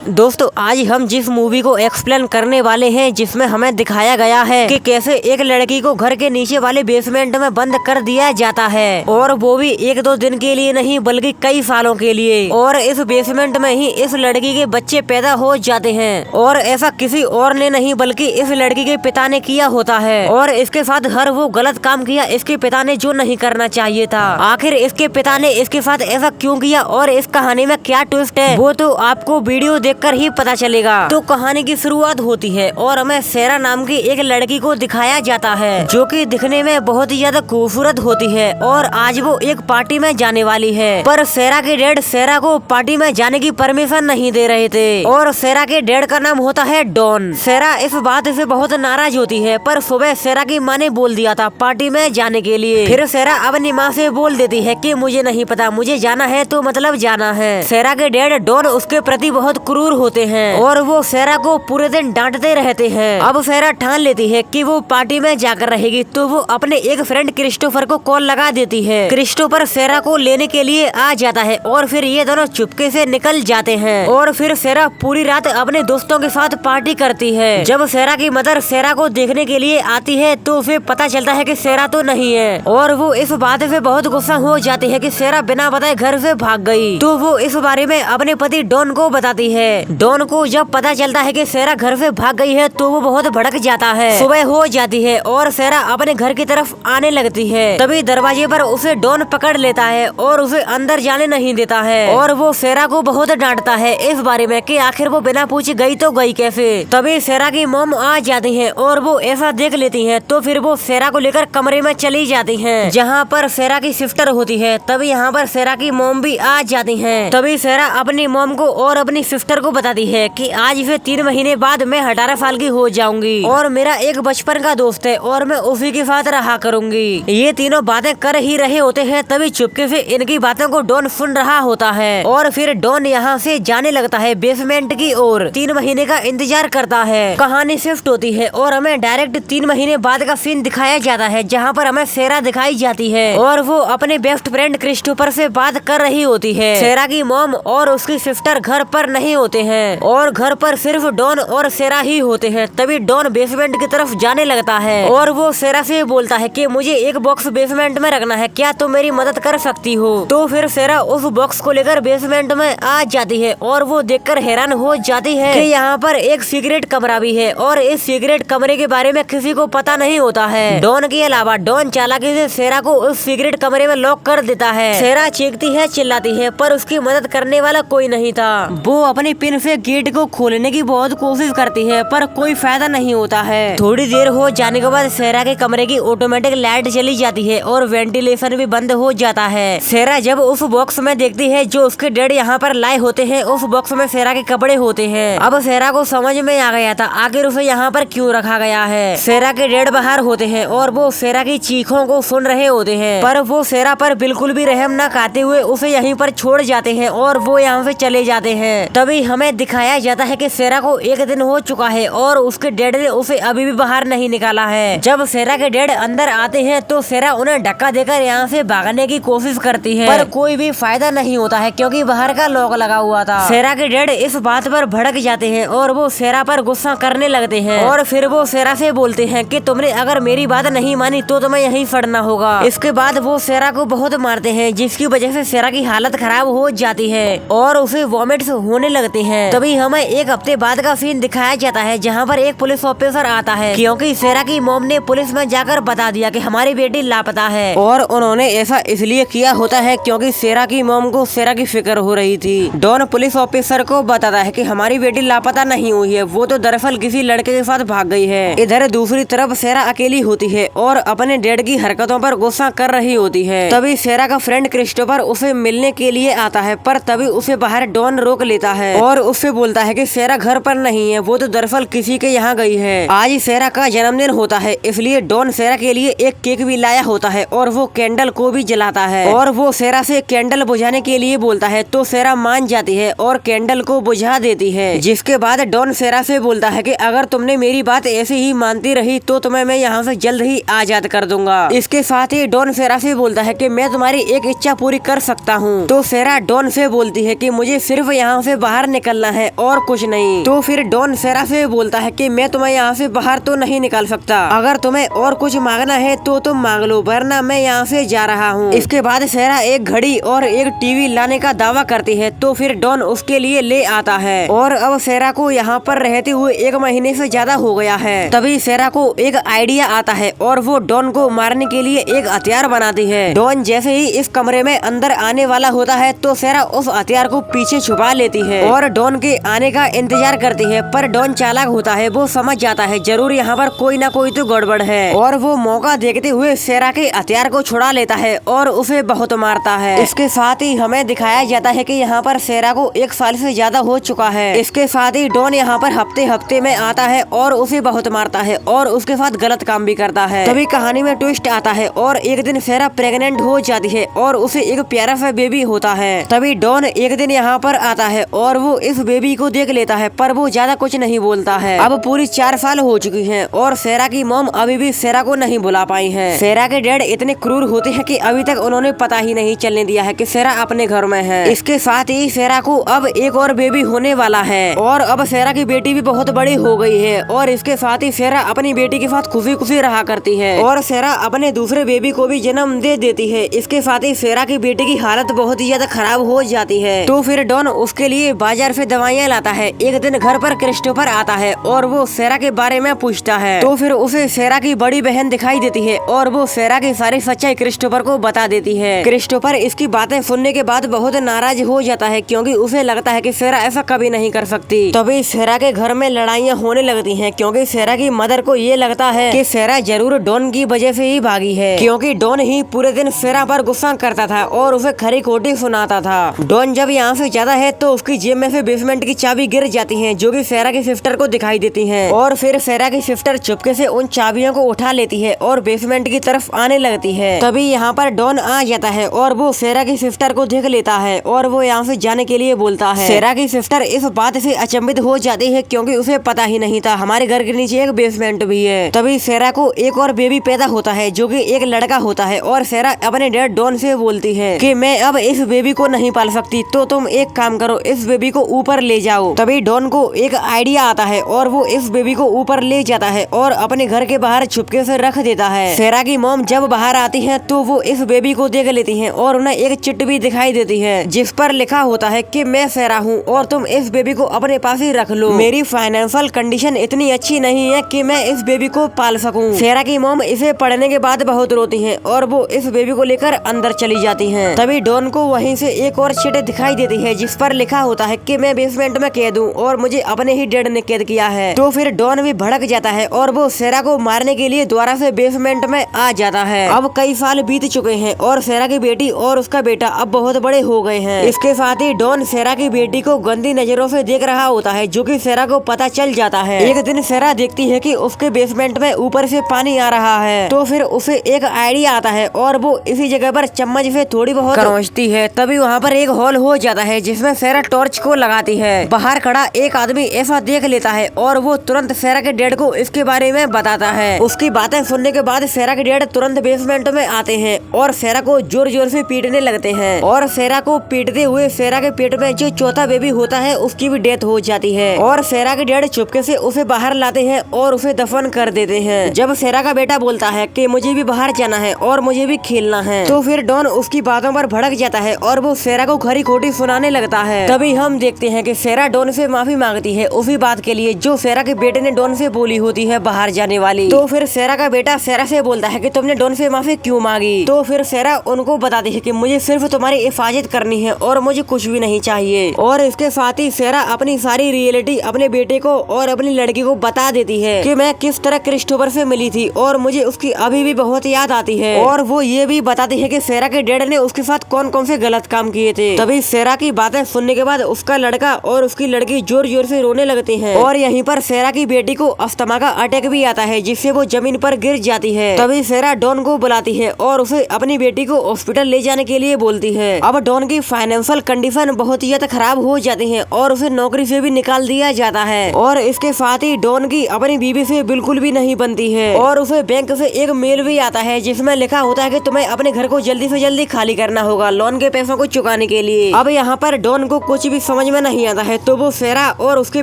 दोस्तों आज हम जिस मूवी को एक्सप्लेन करने वाले हैं जिसमें हमें दिखाया गया है कि कैसे एक लड़की को घर के नीचे वाले बेसमेंट में बंद कर दिया जाता है और वो भी एक दो दिन के लिए नहीं बल्कि कई सालों के लिए। और इस बेसमेंट में ही इस लड़की के बच्चे पैदा हो जाते हैं और ऐसा किसी और ने नहीं बल्कि इस लड़की के पिता ने किया होता है। और इसके साथ हर वो गलत काम किया इसके पिता ने जो नहीं करना चाहिए था। आखिर इसके पिता ने इसके साथ ऐसा क्यों किया और इस कहानी में क्या ट्विस्ट है वो तो आपको वीडियो देखकर ही पता चलेगा। तो कहानी की शुरुआत होती है और हमें सेरा नाम की एक लड़की को दिखाया जाता है जो कि दिखने में बहुत ही ज्यादा खूबसूरत होती है और आज वो एक पार्टी में जाने वाली है। पर सेरा के डैड सेरा को पार्टी में जाने की परमिशन नहीं दे रहे थे और सेरा के डैड का नाम होता है डॉन। सेरा इस बात से बहुत नाराज होती है पर सुबह सेरा की माँ ने बोल दिया था पार्टी में जाने के लिए। फिर सेरा अपनी माँ से बोल देती है कि मुझे नहीं पता, मुझे जाना है तो मतलब जाना है। सेरा के डैड डॉन उसके प्रति बहुत क्रूर होते हैं और वो सेरा को पूरे दिन डांटते रहते हैं। अब सेरा ठान लेती है कि वो पार्टी में जाकर रहेगी तो वो अपने एक फ्रेंड क्रिस्टोफर को कॉल लगा देती है। क्रिस्टोफर सेरा को लेने के लिए आ जाता है और फिर ये दोनों चुपके से निकल जाते हैं और फिर सेरा पूरी रात अपने दोस्तों के साथ पार्टी करती है। जब सेरा की मदर सेरा को देखने के लिए आती है तो फिर पता चलता है कि सेरा तो नहीं है और वो इस बात से बहुत गुस्सा हो जाती है कि सेरा बिना बताए घर से भाग गई। तो वो इस बारे में अपने पति डॉन को बताती है। डॉन को जब पता चलता है कि सेरा घर से भाग गई है तो वो बहुत भड़क जाता है। सुबह हो जाती है और सेरा अपने घर की तरफ आने लगती है। तभी दरवाजे पर उसे डॉन पकड़ लेता है और उसे अंदर जाने नहीं देता है और वो सेरा को बहुत डांटता है इस बारे में कि आखिर वो बिना पूछे गई तो गई कैसे। तभी सेरा की मॉम आ जाती है और वो ऐसा देख लेती है तो फिर वो सेरा को लेकर कमरे में चली जाती है जहाँ पर सेरा की सिस्टर होती है। तभी यहाँ पर सेरा की मॉम भी आ जाती है। तभी सेरा अपनी मॉम को और अपनी सिस्टर को बताती है कि आज से 3 महीने बाद मैं 18 साल की हो जाऊंगी और मेरा एक बचपन का दोस्त है और मैं उसी के साथ रहा करूंगी। ये तीनों बातें कर ही रहे होते हैं तभी चुपके से इनकी बातों को डॉन सुन रहा होता है और फिर डॉन यहाँ से जाने लगता है बेसमेंट की ओर। 3 महीने का इंतजार करता है। कहानी शिफ्ट होती है और हमें डायरेक्ट 3 महीने बाद का सीन दिखाया जाता है जहाँ पर हमें सेरा दिखाई जाती है और वो अपने बेस्ट फ्रेंड क्रिस्टोफर से बात कर रही होती है। सेरा की मॉम और उसकी सिस्टर घर पर नहीं होते हैं और घर पर सिर्फ डॉन और सेरा ही होते हैं। तभी डॉन बेसमेंट की तरफ जाने लगता है और वो सेरा से बोलता है कि मुझे एक बॉक्स बेसमेंट में रखना है, क्या तुम मेरी मदद कर सकती हो। तो फिर सेरा उस बॉक्स को लेकर बेसमेंट में आ जाती है और वो देखकर हैरान हो जाती है कि यहाँ पर एक सीक्रेट कमरा भी है और इस सीक्रेट कमरे के बारे में किसी को पता नहीं होता है डॉन के अलावा। डॉन चालाकी से सेरा को उस सीक्रेट कमरे में लॉक कर देता है। सेरा चीखती है चिल्लाती है पर उसकी मदद करने वाला कोई नहीं था। वो अपनी पिन से गेट को खोलने की बहुत कोशिश करती है पर कोई फायदा नहीं होता है। थोड़ी देर हो जाने के बाद सेरा के कमरे की ऑटोमेटिक लाइट चली जाती है और वेंटिलेशन भी बंद हो जाता है। सेरा जब उस बॉक्स में देखती है जो उसके डैड यहाँ पर लाए होते हैं, उस बॉक्स में सेरा के कपड़े होते हैं। अब सेरा को समझ में आ गया था आखिर उसे यहाँ पर क्यों रखा गया है। सेरा के डैड बाहर होते हैं और वो सेरा की चीखों को सुन रहे होते हैं पर वो सेरा पर बिल्कुल भी रहम न खाते हुए उसे यहीं पर छोड़ जाते हैं और वो यहाँ से चले जाते हैं। तभी हमें दिखाया जाता है कि सेरा को 1 दिन हो चुका है और उसके डैड ने उसे अभी भी बाहर नहीं निकाला है। जब सेरा के डैड अंदर आते हैं तो सेरा उन्हें धक्का देकर यहाँ से भागने की कोशिश करती है पर कोई भी फायदा नहीं होता है क्योंकि बाहर का लॉक लगा हुआ था। सेरा के डैड इस बात पर भड़क जाते हैं और वो सेरा पर गुस्सा करने लगते हैं और फिर वो सेरा से बोलते हैं कि तुमने अगर मेरी बात नहीं मानी तो तुम्हें यहीं पड़ना होगा। इसके बाद वो सेरा को बहुत मारते हैं जिसकी वजह से सेरा की हालत खराब हो जाती है और उसे वॉमिट्स होने लगते हैं। तभी हमें 1 हफ्ते बाद का सीन दिखाया जाता है जहाँ पर एक पुलिस ऑफिसर आता है क्योंकि सेरा की मॉम ने पुलिस में जाकर बता दिया कि हमारी बेटी लापता है और उन्होंने ऐसा इसलिए किया होता है क्योंकि सेरा की मॉम को सेरा की फिक्र हो रही थी। डॉन पुलिस ऑफिसर को बताता है कि हमारी बेटी लापता नहीं हुई है, वो तो दरअसल किसी लड़के के साथ भाग गई है। इधर दूसरी तरफ सेरा अकेली होती है और अपने डैड की हरकतों पर गुस्सा कर रही होती है। तभी सेरा का फ्रेंड क्रिस्टोफर उसे मिलने के लिए आता है पर तभी उसे बाहर डॉन रोक लेता है और उससे बोलता है कि सेरा घर पर नहीं है, वो तो दरअसल किसी के यहाँ गई है। आज सेरा का जन्मदिन होता है इसलिए डॉन सेरा के लिए एक केक भी लाया होता है और वो कैंडल को भी जलाता है और वो सेरा से कैंडल बुझाने के लिए बोलता है तो सेरा मान जाती है और कैंडल को बुझा देती है। जिसके बाद डॉन सेरा से बोलता है कि अगर तुमने मेरी बात ऐसे ही मानती रही तो तुम्हें मैं यहाँ से जल्द ही आजाद कर दूंगा। इसके साथ ही डॉन सेरा से बोलता है कि मैं तुम्हारी एक इच्छा पूरी कर सकता हूँ। तो सेरा डॉन से बोलती है कि मुझे सिर्फ यहाँ से बाहर निकलना है और कुछ नहीं। तो फिर डॉन सेरा से बोलता है कि मैं तुम्हें यहाँ से बाहर तो नहीं निकाल सकता, अगर तुम्हें और कुछ मांगना है तो तुम मांग लो, वरना मैं यहाँ से जा रहा हूँ। इसके बाद सेरा एक घड़ी और एक टीवी लाने का दावा करती है। तो फिर डॉन उसके लिए ले आता है और अब सेरा को यहाँ पर रहते हुए 1 महीने से ज्यादा हो गया है। तभी सेरा को एक आइडिया आता है और वो डॉन को मारने के लिए एक हथियार बनाती है। डॉन जैसे ही इस कमरे में अंदर आने वाला होता है तो सेरा उस हथियार को पीछे छुपा लेती है और डॉन के आने का इंतजार करती है। पर डॉन चालाक होता है, वो समझ जाता है जरूर यहाँ पर कोई ना कोई तो गड़बड़ है और वो मौका देखते हुए सेरा के हथियार को छुड़ा लेता है और उसे बहुत मारता है। इसके साथ ही हमें दिखाया जाता है कि यहाँ पर सेरा को 1 साल से ज्यादा हो चुका है। इसके साथ ही डॉन यहाँ पर हफ्ते हफ्ते में आता है और उसे बहुत मारता है और उसके साथ गलत काम भी करता है। तभी कहानी में ट्विस्ट आता है और एक दिन सेरा प्रेग्नेंट हो जाती है और उसे एक प्यारा सा बेबी होता है। तभी डॉन एक दिन यहाँ पर आता है और वो इस बेबी को देख लेता है, पर वो ज्यादा कुछ नहीं बोलता है। अब पूरी 4 साल हो चुकी है और सेरा की मॉम अभी भी सेरा को नहीं बुला पाई है। सेरा के डैड इतने क्रूर होते हैं कि अभी तक उन्होंने पता ही नहीं चलने दिया है कि सेरा अपने घर में है। इसके साथ ही सेरा को अब एक और बेबी होने वाला है और अब सेरा की बेटी भी बहुत बड़ी हो गई है और इसके साथ ही सेरा अपनी बेटी के साथ खुशी खुशी रहा करती है और सेरा अपने दूसरे बेबी को भी जन्म दे देती है। इसके साथ ही सेरा की बेटी की हालत बहुत ही ज्यादा खराब हो जाती है। तो फिर डॉन उसके लिए बाजार से दवाइयाँ लाता है। एक दिन घर पर क्रिस्टोफर आता है और वो सेरा के बारे में पूछता है। तो फिर उसे सेरा की बड़ी बहन दिखाई देती है और वो सेरा की सारी सच्चाई क्रिस्टोफर को बता देती है। क्रिस्टोफर इसकी बातें सुनने के बाद बहुत नाराज हो जाता है क्योंकि उसे लगता है कि सेरा ऐसा कभी नहीं कर सकती। तभी सेरा के घर में लड़ाइयाँ होने लगती हैं क्योंकि सेरा की मदर को ये लगता है कि सेरा जरूर डॉन की वजह से ही भागी है, क्योंकि डॉन ही पूरे दिन सेरा पर गुस्सा करता था और उसे खरी खोटी सुनाता था। डॉन जब यहाँ से जाता है तो उसकी जेब में से बेसमेंट की चाबी गिर जाती है जो कि सेरा की सिस्टर को दिखाई देती है और फिर सेरा की सिस्टर चुपके से उन चाबियों को उठा लेती है और बेसमेंट की तरफ आने लगती है। तभी यहाँ पर डॉन आ जाता है और वो सेरा की सिस्टर को देख लेता है और वो यहाँ से जाने के लिए बोलता है। सेरा की सिस्टर इस बात से अचंभित हो जाती है क्योंकि उसे पता ही नहीं था हमारे घर के नीचे एक बेसमेंट भी है। तभी सेरा को एक और बेबी पैदा होता है जो कि एक लड़का होता है और सेरा अपने डैड डॉन से बोलती है कि मैं अब इस बेबी को नहीं पाल सकती, तो तुम एक काम करो, इस बेबी को ऊपर ले जाओ। तभी डॉन को एक आइडिया आता है और वो इस बेबी को ऊपर ले जाता है और अपने घर के बाहर छुपके से रख देता है। सेरा की मॉम जब बाहर आती है तो वो इस बेबी को देख लेती है और उन्हें एक चिट भी दिखाई देती है जिस पर लिखा होता है कि मैं सेरा हूँ और तुम इस बेबी को अपने पास ही रख लो। मेरी फाइनेंशियल कंडीशन इतनी अच्छी नहीं है कि मैं इस बेबी को पाल सकूं। सेरा की मॉम इसे पढ़ने के बाद बहुत रोती हैं और वो इस बेबी को लेकर अंदर चली जाती हैं। तभी डॉन को वहीं से एक और चिट दिखाई देती है जिस पर लिखा होता है कि मैं बेसमेंट में कैद हूँ और मुझे अपने ही डैड ने कैद किया है। तो फिर डॉन भी भड़क जाता है और वो सेरा को मारने के लिए दोबारा से बेसमेंट में आ जाता है। अब कई साल बीत चुके हैं और सेरा की बेटी और उसका बेटा अब बहुत बड़े हो गए हैं। इसके साथ ही डॉन सेरा की बेटी को गंदी नजरों से देख रहा होता है जो कि सेरा को पता चल जाता है। एक दिन सेरा देखती है कि उसके बेसमेंट में ऊपर से पानी आ रहा है। तो फिर उसे एक आइडिया आता है और वो इसी जगह पर चम्मच से थोड़ी बहुत खरोंचती है। तभी वहाँ पर एक होल हो जाता है जिसमें सेरा टॉर्च को लगाती है। बाहर खड़ा एक आदमी ऐसा देख लेता है और वो तुरंत सेरा के डैड को इसके बारे में बताता है। उसकी बातें सुनने के बाद सेरा के डैड तुरंत बेसमेंट में आते हैं और सेरा को जोर जोर से पीटने लगते हैं और सेरा को पीटते हुए सेरा के पेट में जो चौथा बेबी होता है उसकी भी डेथ हो जाती है और सेरा के डैड चुपके से उसे बाहर लाते हैं और उसे दफन कर देते हैं। जब सेरा का बेटा बोलता है कि मुझे भी बाहर जाना है और मुझे भी खेलना है, तो फिर डॉन उसकी बातों पर भड़क जाता है और वो सेरा को खरी खोटी सुनाने लगता है। तभी हम देखते हैं कि सेरा डॉन से माफी मांगती है उसी बात के लिए जो सेरा के बेटे ने डॉन से बोली होती है बाहर जाने वाली। तो फिर सेरा का बेटा सेरा से बोलता है कि तुमने डॉन से माफी क्यों मांगी। तो फिर सेरा उनको बताती है कि मुझे सिर्फ तुम्हारी हिफाजत करनी है और मुझे कुछ भी नहीं चाहिए। और इसके साथ ही सेरा अपनी सारी रियलिटी अपने बेटे को और अपनी लड़की को बता देती है कि मैं किस तरह क्रिस्टोफर से मिली थी और मुझे उसकी अभी भी बहुत याद आती है। और वो ये भी बताती है कि सेरा के डैड ने उसके साथ कौन कौन से गलत काम किए थे। तभी सेरा की बातें सुनने के बाद उसका लड़का और उसकी लड़की जोर जोर से रोने लगते हैं और यहीं पर सेरा की बेटी को अस्थमा का अटैक भी आता है जिससे वो जमीन पर गिर जाती है। तभी सेरा डॉन को बुलाती है और उसे अपनी बेटी को हॉस्पिटल ले जाने के लिए बोलती है। अब डॉन की फाइनेंशियल कंडीशन बहुत ही ज्यादा खराब हो जाती है और उसे नौकरी से भी निकाल दिया जाता है और इसके साथ ही डॉन की अपनी बीवी से बिल्कुल भी नहीं बनती है और उसे बैंक से एक मेल भी आता है जिसमें लिखा होता है कि तुम्हें अपने घर को जल्दी से जल्दी खाली करना होगा लोन के पैसों को चुकाने के लिए। अब यहाँ पर डॉन को कुछ भी समझ समझ में नहीं आता है तो वो सेरा और उसके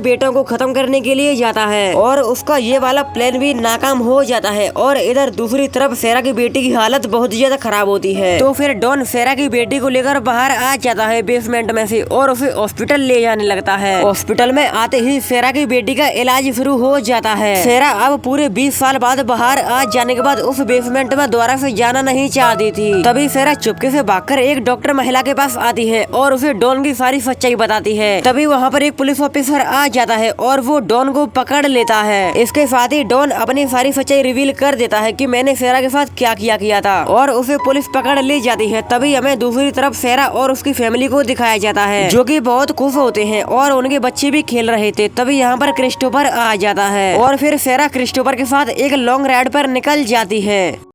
बेटों को खत्म करने के लिए जाता है और उसका ये वाला प्लान भी नाकाम हो जाता है। और इधर दूसरी तरफ सेरा की बेटी की हालत बहुत ज्यादा खराब होती है। तो फिर डॉन सेरा की बेटी को लेकर बाहर आ जाता है बेसमेंट में से और उसे हॉस्पिटल ले जाने लगता है। हॉस्पिटल में आते ही सेरा की बेटी का इलाज शुरू हो जाता है। सेरा अब पूरे 20 साल बाद बाहर आ जाने के बाद उस बेसमेंट में दोबारा से जाना नहीं चाहती थी। तभी सेरा चुपके से भागकर एक डॉक्टर महिला के पास आती है और उसे डॉन की सारी सच्चाई बताती है। तभी वहाँ पर एक पुलिस ऑफिसर आ जाता है और वो डॉन को पकड़ लेता है। इसके साथ ही डॉन अपनी सारी सच्चाई रिवील कर देता है कि मैंने सेरा के साथ क्या किया था और उसे पुलिस पकड़ ले जाती है। तभी हमें दूसरी तरफ सेरा और उसकी फैमिली को दिखाया जाता है जो कि बहुत खुश होते हैं और उनके बच्चे भी खेल रहे थे। तभी यहाँ पर क्रिस्टोफर आ जाता है और फिर सेरा क्रिस्टोफर के साथ एक लॉन्ग राइड पर निकल जाती है।